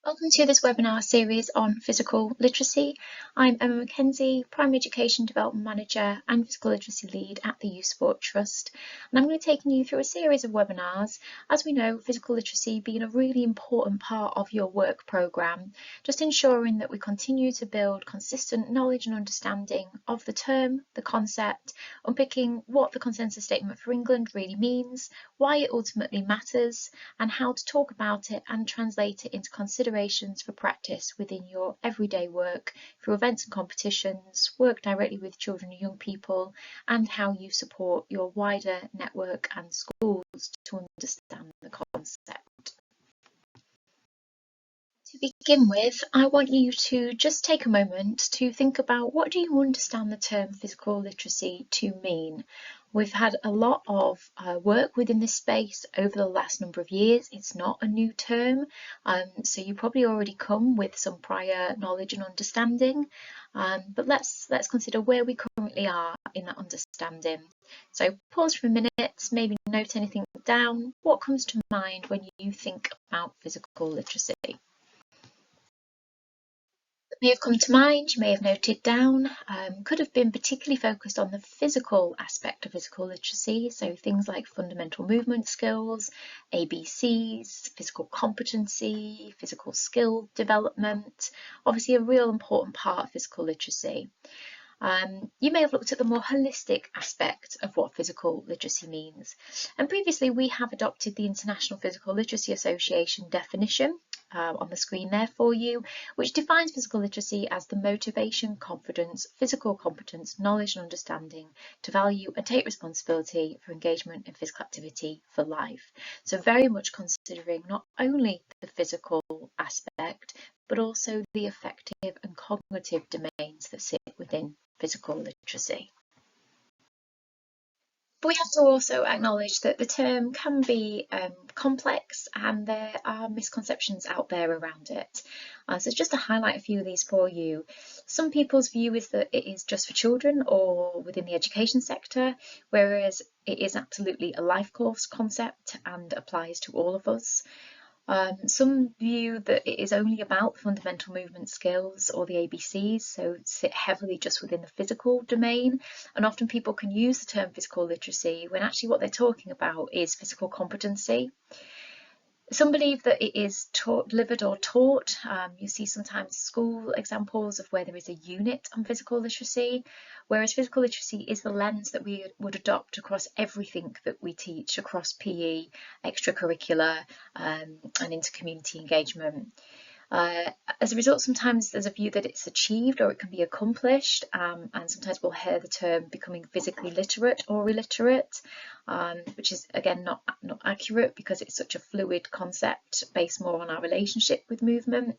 Welcome to this webinar series on physical literacy. I'm Emma Mackenzie, Primary Education Development Manager and Physical Literacy Lead at the Youth Sport Trust. And I'm going to be taking you through a series of webinars, as we know, physical literacy being a really important part of your work programme, just ensuring that we continue to build consistent knowledge and understanding of the term, the concept, unpicking what the Consensus Statement for England really means, why it ultimately matters, and how to talk about it and translate it into considerations for practice within your everyday work through events and competitions, work directly with children and young people, and how you support your wider network and schools to understand the concept. To begin with, I want you to just take a moment to think about, what do you understand the term physical literacy to mean? We've had a lot of work within this space over the last number of years. It's not a new term, so you probably already come with some prior knowledge and understanding, but let's consider where we currently are in that understanding. So pause for a minute, maybe note anything down. What comes to mind when you think about physical literacy? May have come to mind, you may have noted down, could have been particularly focused on the physical aspect of physical literacy, so things like fundamental movement skills, ABCs, physical competency, physical skill development, obviously a real important part of physical literacy. You may have looked at the more holistic aspect of what physical literacy means, and previously we have adopted the International Physical Literacy Association definition on the screen there for you, which defines physical literacy as the motivation, confidence, physical competence, knowledge and understanding to value and take responsibility for engagement in physical activity for life. So very much considering not only the physical aspect, but also the affective and cognitive domains that sit within physical literacy. But we have to also acknowledge that the term can be complex, and there are misconceptions out there around it. So just to highlight a few of these for you, some people's view is that it is just for children or within the education sector, whereas it is absolutely a life course concept and applies to all of us. Some view that it is only about fundamental movement skills or the ABCs, so sit heavily just within the physical domain, and often people can use the term physical literacy when actually what they're talking about is physical competency. Some believe that it is delivered or taught. You see sometimes school examples of where there is a unit on physical literacy, whereas physical literacy is the lens that we would adopt across everything that we teach, across PE, extracurricular, and into community engagement. As a result, sometimes there's a view that it's achieved or it can be accomplished, and sometimes we'll hear the term becoming physically literate or illiterate, which is again not accurate because it's such a fluid concept based more on our relationship with movement.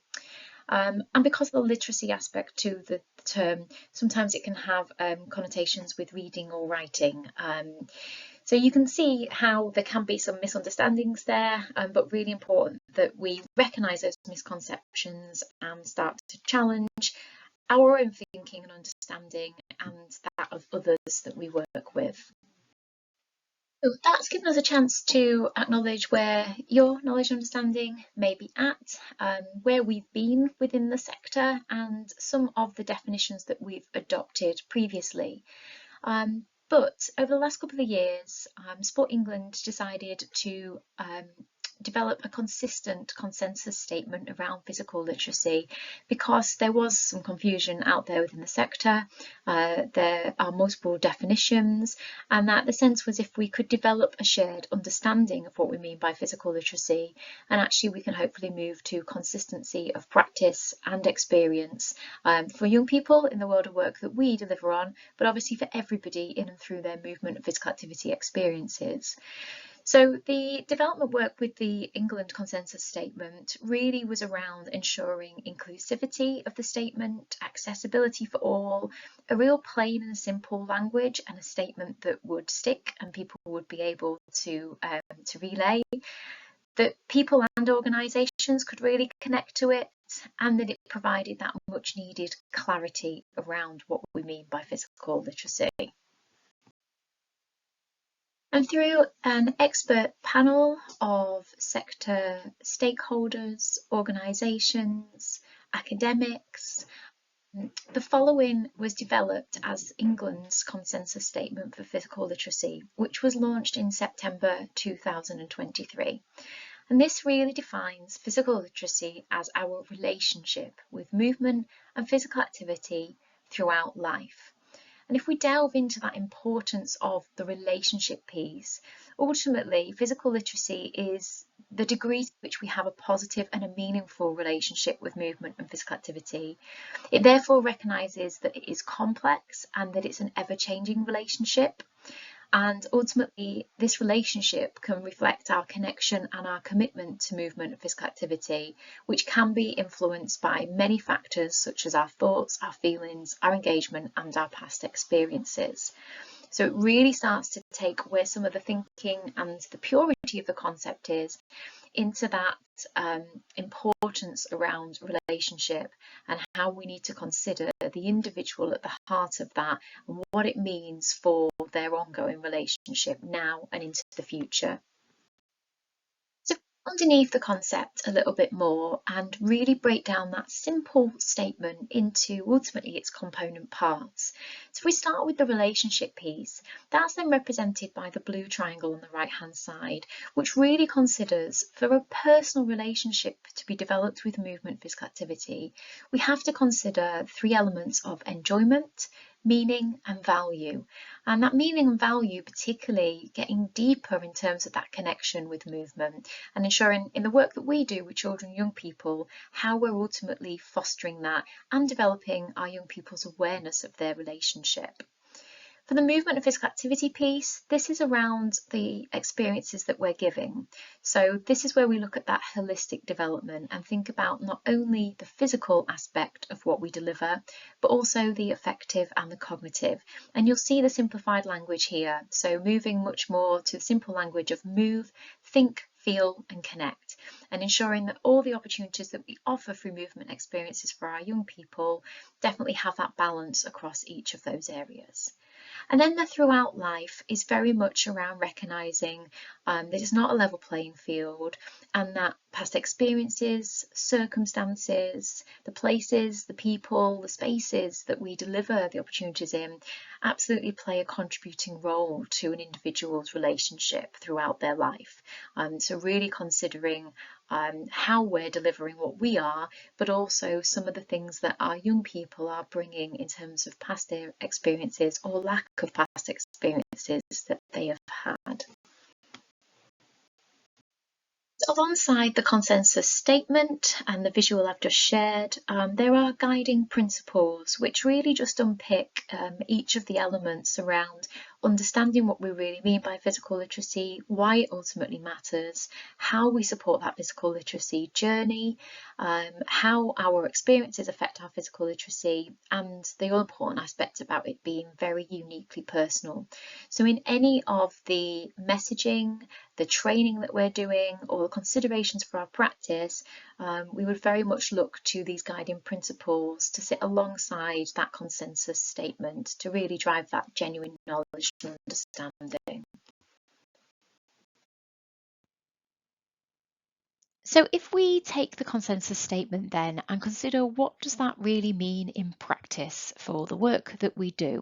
And because of the literacy aspect to the term, sometimes it can have connotations with reading or writing. So you can see how there can be some misunderstandings there, but really important that we recognise those misconceptions and start to challenge our own thinking and understanding and that of others that we work with. So that's given us a chance to acknowledge where your knowledge and understanding may be at, where we've been within the sector, and some of the definitions that we've adopted previously. But over the last couple of years, Sport England decided to develop a consistent consensus statement around physical literacy because there was some confusion out there within the sector. There are multiple definitions, and that the sense was if we could develop a shared understanding of what we mean by physical literacy, and actually we can hopefully move to consistency of practice and experience for young people in the world of work that we deliver on, but obviously for everybody in and through their movement and physical activity experiences. So the development work with the England Consensus Statement really was around ensuring inclusivity of the statement, accessibility for all, a real plain and simple language, and a statement that would stick and people would be able to relay, that people and organisations could really connect to it, and that it provided that much needed clarity around what we mean by physical literacy. And through an expert panel of sector stakeholders, organisations, academics, the following was developed as England's consensus statement for physical literacy, which was launched in September 2023. And this really defines physical literacy as our relationship with movement and physical activity throughout life. And if we delve into that importance of the relationship piece, ultimately physical literacy is the degree to which we have a positive and a meaningful relationship with movement and physical activity. It therefore recognises that it is complex and that it's an ever-changing relationship. And ultimately, this relationship can reflect our connection and our commitment to movement and physical activity, which can be influenced by many factors such as our thoughts, our feelings, our engagement, and our past experiences. So it really starts to take where some of the thinking and the purity of the concept is into that importance around relationship and how we need to consider the individual at the heart of that and what it means for their ongoing relationship now and into the future. So underneath the concept a little bit more and really break down that simple statement into ultimately its component parts. So if we start with the relationship piece, that's then represented by the blue triangle on the right hand side, which really considers for a personal relationship to be developed with movement physical activity, we have to consider three elements of enjoyment, meaning and value. And that meaning and value particularly getting deeper in terms of that connection with movement and ensuring in the work that we do with children and young people how we're ultimately fostering that and developing our young people's awareness of their relationship. For the movement and physical activity piece, this is around the experiences that we're giving. So this is where we look at that holistic development and think about not only the physical aspect of what we deliver, but also the affective and the cognitive. And you'll see the simplified language here. So moving much more to the simple language of move, think, feel and connect, and ensuring that all the opportunities that we offer through movement experiences for our young people definitely have that balance across each of those areas. And then the throughout life is very much around recognising that it's not a level playing field and that past experiences, circumstances, the places, the people, the spaces that we deliver the opportunities in absolutely play a contributing role to an individual's relationship throughout their life. So really considering how we're delivering what we are, but also some of the things that our young people are bringing in terms of past experiences or lack of past experiences that they have had. Alongside the consensus statement and the visual I've just shared, there are guiding principles which really just unpick each of the elements around understanding what we really mean by physical literacy, why it ultimately matters, how we support that physical literacy journey, how our experiences affect our physical literacy, and the all important aspect about it being very uniquely personal. So in any of the messaging, the training that we're doing, or the considerations for our practice, we would very much look to these guiding principles to sit alongside that consensus statement to really drive that genuine knowledge and understanding. So if we take the consensus statement then and consider what does that really mean in practice for the work that we do,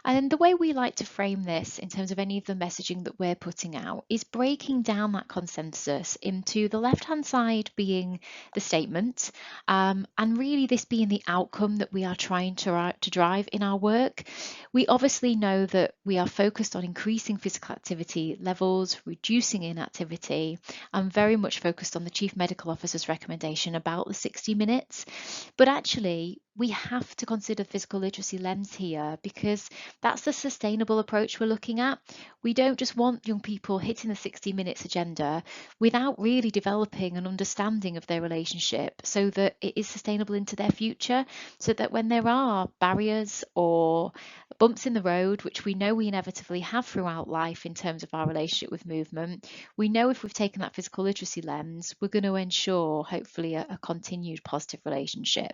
and the way we like to frame this in terms of any of the messaging that we're putting out is breaking down that consensus into the left hand side being the statement, and really this being the outcome that we are trying to drive in our work. We obviously know that we are focused on increasing physical activity levels, reducing inactivity, and very much focused on the Chief Medical Officer's recommendation about the 60 minutes. But actually, we have to consider physical literacy lens here because that's the sustainable approach we're looking at. We don't just want young people hitting the 60 minutes agenda without really developing an understanding of their relationship so that it is sustainable into their future, so that when there are barriers or bumps in the road, which we know we inevitably have throughout life in terms of our relationship with movement, we know if we've taken that physical literacy lens, we're going to ensure hopefully a continued positive relationship.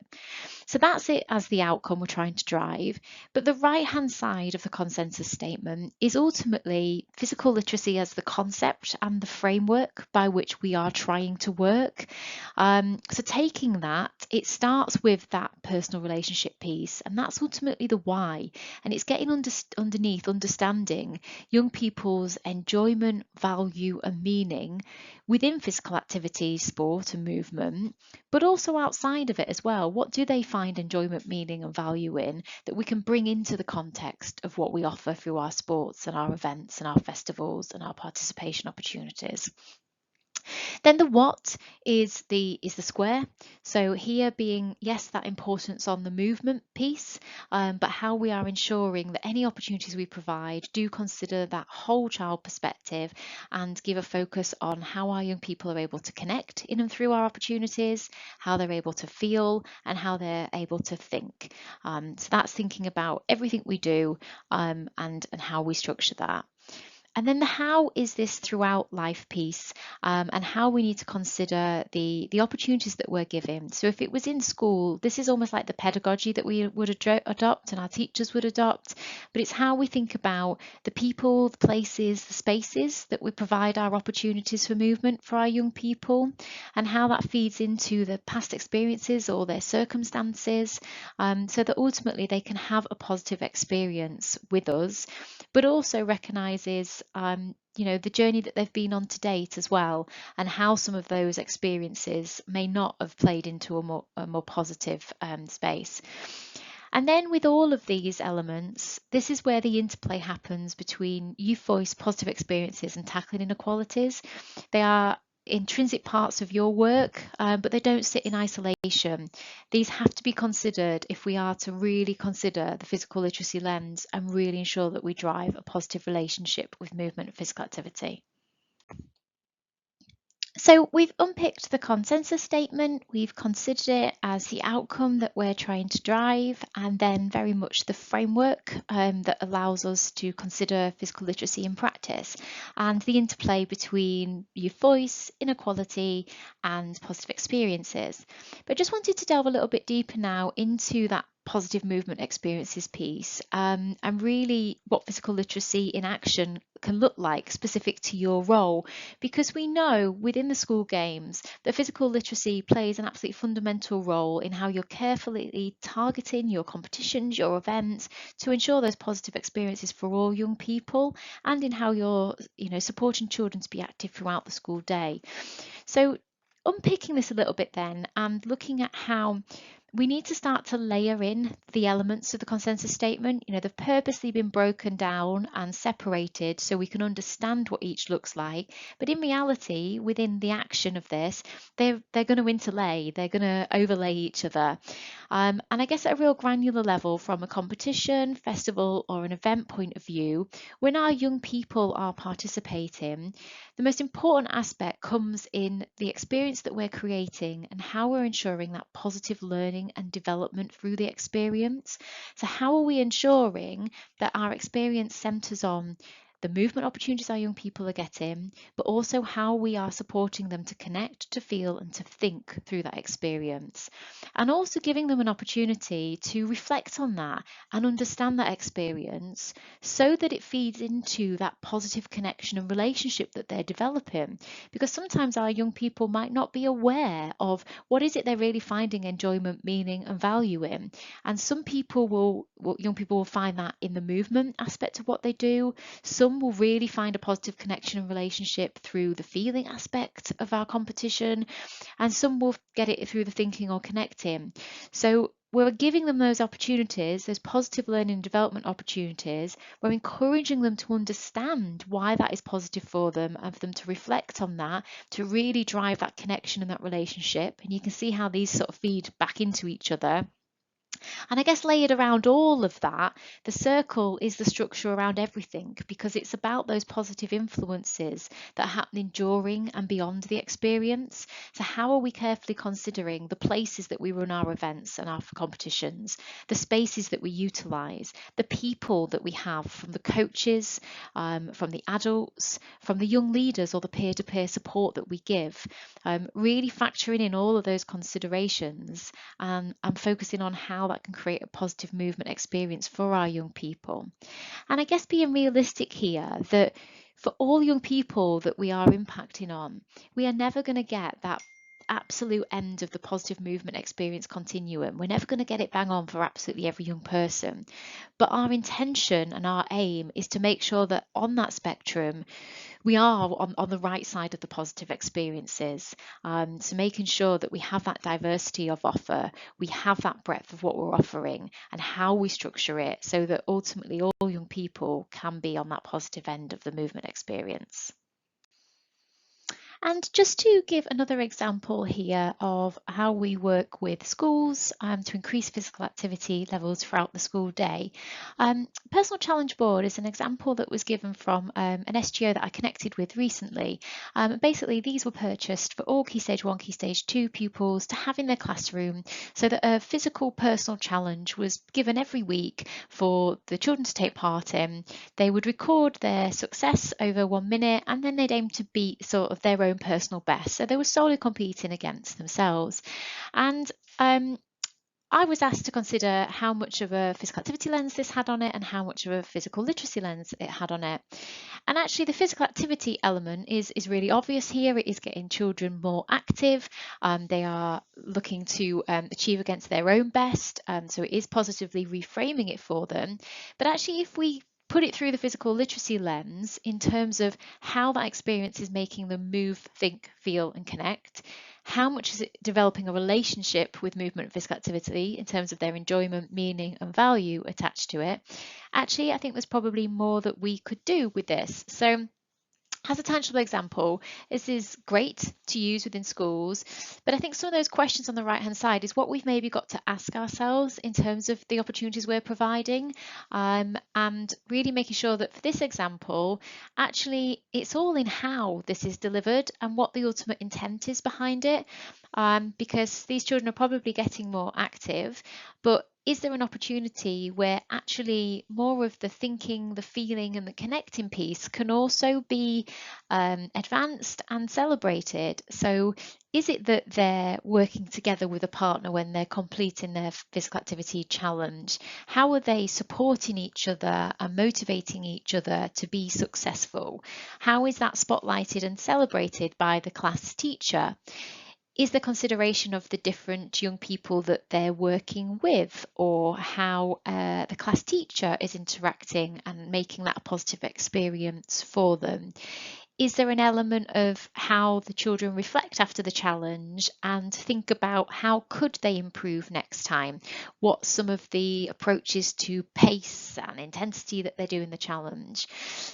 So that's it as the outcome we're trying to drive. But the right-hand side of the consensus statement is ultimately physical literacy as the concept and the framework by which we are trying to work. So taking that, it starts with that personal relationship piece, and that's ultimately the why. And it's getting underneath understanding young people's enjoyment, value, and meaning within physical activity, sport, and movement, but also outside of it as well. What do they find enjoyment, meaning, and value in that we can bring into the context of what we offer through our sports and our events and our festivals and our participation opportunities? Then the what is the square. So here being, yes, that importance on the movement piece, but how we are ensuring that any opportunities we provide do consider that whole child perspective and give a focus on how our young people are able to connect in and through our opportunities, how they're able to feel, and how they're able to think. So that's thinking about everything we do and how we structure that. And then the how is this throughout life piece, and how we need to consider the opportunities that we're given. So if it was in school, this is almost like the pedagogy that we would adopt and our teachers would adopt, but it's how we think about the people, the places, the spaces that we provide our opportunities for movement for our young people, and how that feeds into the past experiences or their circumstances, so that ultimately they can have a positive experience with us, but also recognises the journey that they've been on to date as well, and how some of those experiences may not have played into a more positive space. And then with all of these elements, this is where the interplay happens between youth voice, positive experiences, and tackling inequalities. They are intrinsic parts of your work, but they don't sit in isolation. These have to be considered if we are to really consider the physical literacy lens and really ensure that we drive a positive relationship with movement and physical activity. So we've unpicked the consensus statement, we've considered it as the outcome that we're trying to drive, and then very much the framework that allows us to consider physical literacy in practice, and the interplay between youth voice, inequality, and positive experiences. But I just wanted to delve a little bit deeper now into that positive movement experiences piece, and really what physical literacy in action can look like specific to your role, because we know within the school games that physical literacy plays an absolutely fundamental role in how you're carefully targeting your competitions, your events, to ensure those positive experiences for all young people, and in how you're supporting children to be active throughout the school day. So unpicking this a little bit then, and looking at how we need to start to layer in the elements of the consensus statement. They've purposely been broken down and separated so we can understand what each looks like. But in reality, within the action of this, they're going to interlay, they're going to overlay each other. And I guess at a real granular level, from a competition, festival, or an event point of view, when our young people are participating, the most important aspect comes in the experience that we're creating and how we're ensuring that positive learning and development through the experience. So how are we ensuring that our experience centres on the movement opportunities our young people are getting, but also how we are supporting them to connect, to feel, and to think through that experience. And also giving them an opportunity to reflect on that and understand that experience so that it feeds into that positive connection and relationship that they're developing. Because sometimes our young people might not be aware of what is it they're really finding enjoyment, meaning, and value in. And some young people will find that in the movement aspect of what they do. Some will really find a positive connection and relationship through the feeling aspect of our competition, and some will get it through the thinking or connecting. So we're giving them those opportunities, those positive learning and development opportunities. We're encouraging them to understand why that is positive for them and for them to reflect on that, to really drive that connection and that relationship. And you can see how these sort of feed back into each other. And I guess layered around all of that, the circle is the structure around everything, because it's about those positive influences that happen during and beyond the experience. So how are we carefully considering the places that we run our events and our competitions, the spaces that we utilise, the people that we have, from the coaches, from the adults, from the young leaders, or the peer-to-peer support that we give, really factoring in all of those considerations and focusing on how that can create a positive movement experience for our young people. And I guess being realistic here, that for all young people that we are impacting on, we are never going to get that absolute end of the positive movement experience continuum. We're never going to get it bang on for absolutely every young person. But our intention and our aim is to make sure that on that spectrum, we are on the right side of the positive experiences. So making sure that we have that diversity of offer, we have that breadth of what we're offering and how we structure it, so that ultimately all young people can be on that positive end of the movement experience. And just to give another example here of how we work with schools to increase physical activity levels throughout the school day, Personal Challenge Board is an example that was given from an SGO that I connected with recently. Basically, these were purchased for all Key Stage 1, Key Stage 2 pupils to have in their classroom, so that a physical personal challenge was given every week for the children to take part in. They would record their success over 1 minute, and then they'd aim to beat sort of their own personal best. So they were solely competing against themselves. And I was asked to consider how much of a physical activity lens this had on it and how much of a physical literacy lens it had on it. And actually the physical activity element is really obvious here. It is getting children more active. They are looking to achieve against their own best. So it is positively reframing it for them. But actually, if we put it through the physical literacy lens in terms of how that experience is making them move, think, feel, and connect, how much is it developing a relationship with movement and physical activity in terms of their enjoyment, meaning, and value attached to it? Actually, I think there's probably more that we could do with this. So, as a tangible example, this is great to use within schools, but I think some of those questions on the right hand side is what we've maybe got to ask ourselves in terms of the opportunities we're providing, and really making sure that for this example, actually it's all in how this is delivered and what the ultimate intent is behind it, because these children are probably getting more active, but is there an opportunity where actually more of the thinking, the feeling, and the connecting piece can also be advanced and celebrated? So is it that they're working together with a partner when they're completing their physical activity challenge? How are they supporting each other and motivating each other to be successful? How is that spotlighted and celebrated by the class teacher? Is the consideration of the different young people that they're working with, or how the class teacher is interacting and making that a positive experience for them? Is there an element of how the children reflect after the challenge and think about how could they improve next time? What some of the approaches to pace and intensity that they're doing the challenge?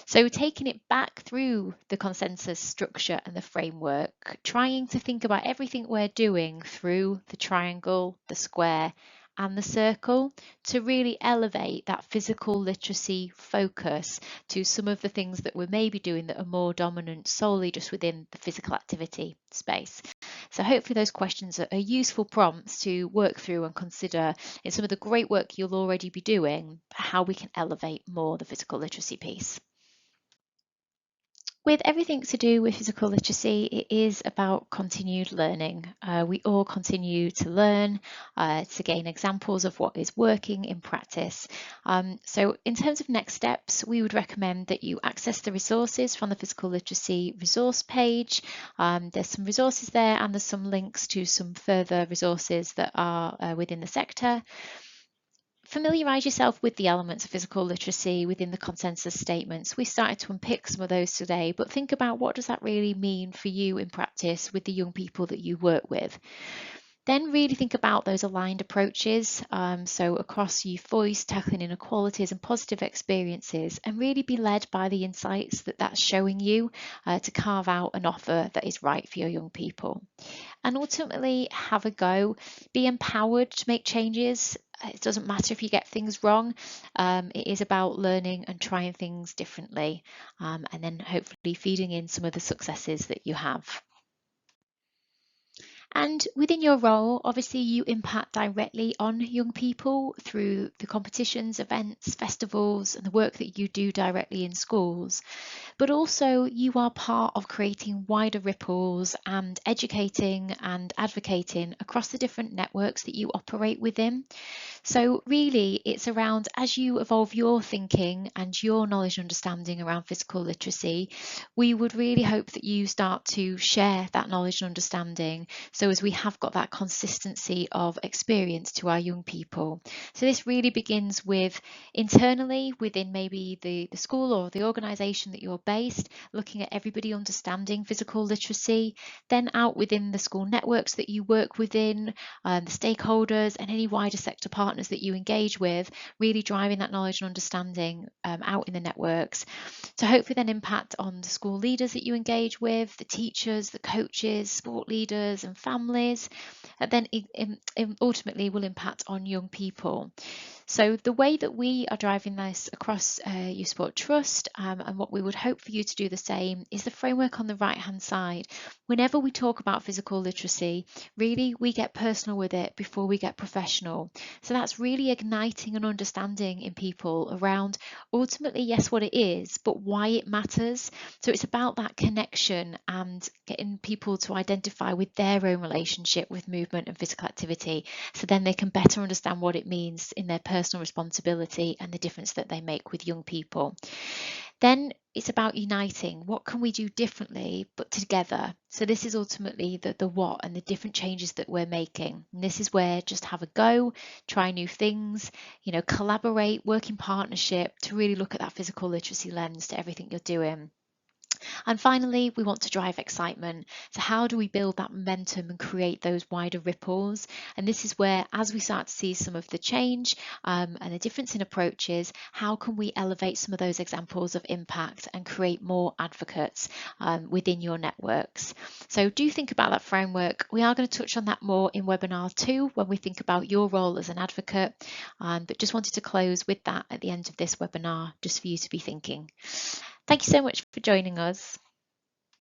So taking it back through the consensus structure and the framework, trying to think about everything we're doing through the triangle, the square, and the circle, to really elevate that physical literacy focus to some of the things that we're maybe doing that are more dominant solely just within the physical activity space. So hopefully those questions are useful prompts to work through and consider in some of the great work you'll already be doing, how we can elevate more the physical literacy piece. With everything to do with physical literacy, it is about continued learning. We all continue to learn, to gain examples of what is working in practice. So in terms of next steps, we would recommend that you access the resources from the physical literacy resource page. There's some resources there, and there's some links to some further resources that are within the sector. Familiarise yourself with the elements of physical literacy within the consensus statements. We started to unpick some of those today, but think about what does that really mean for you in practice with the young people that you work with. Then really think about those aligned approaches. So across youth voice, tackling inequalities and positive experiences, and really be led by the insights that that's showing you to carve out an offer that is right for your young people. And ultimately, have a go. Be empowered to make changes. It doesn't matter if you get things wrong. It is about learning and trying things differently, and then hopefully feeding in some of the successes that you have. And within your role, obviously, you impact directly on young people through the competitions, events, festivals, and the work that you do directly in schools. But also, you are part of creating wider ripples and educating and advocating across the different networks that you operate within. So, really, it's around as you evolve your thinking and your knowledge and understanding around physical literacy, we would really hope that you start to share that knowledge and understanding. So, as we have got that consistency of experience to our young people. So, this really begins with internally within maybe the school or the organisation that you're based, looking at everybody understanding physical literacy, then out within the school networks that you work within, the stakeholders, and any wider sector partners that you engage with, really driving that knowledge and understanding out in the networks to hopefully then impact on the school leaders that you engage with, the teachers, the coaches, sport leaders and families, and then ultimately will impact on young people. So the way that we are driving this across Youth Sport Trust, and what we would hope for you to do the same, is the framework on the right hand side. Whenever we talk about physical literacy, really we get personal with it before we get professional. So that's really igniting an understanding in people around ultimately, yes, what it is, but why it matters. So it's about that connection and getting people to identify with their own relationship with movement and physical activity, so then they can better understand what it means in their personal responsibility and the difference that they make with young people. Then it's about uniting. What can we do differently but together? So this is ultimately the what and the different changes that we're making. And this is where just have a go, try new things, collaborate, work in partnership to really look at that physical literacy lens to everything you're doing. And finally, we want to drive excitement. So how do we build that momentum and create those wider ripples? And this is where, as we start to see some of the change and the difference in approaches, how can we elevate some of those examples of impact and create more advocates within your networks? So do think about that framework. We are going to touch on that more in webinar 2 when we think about your role as an advocate, but just wanted to close with that at the end of this webinar, just for you to be thinking. Thank you so much for joining us.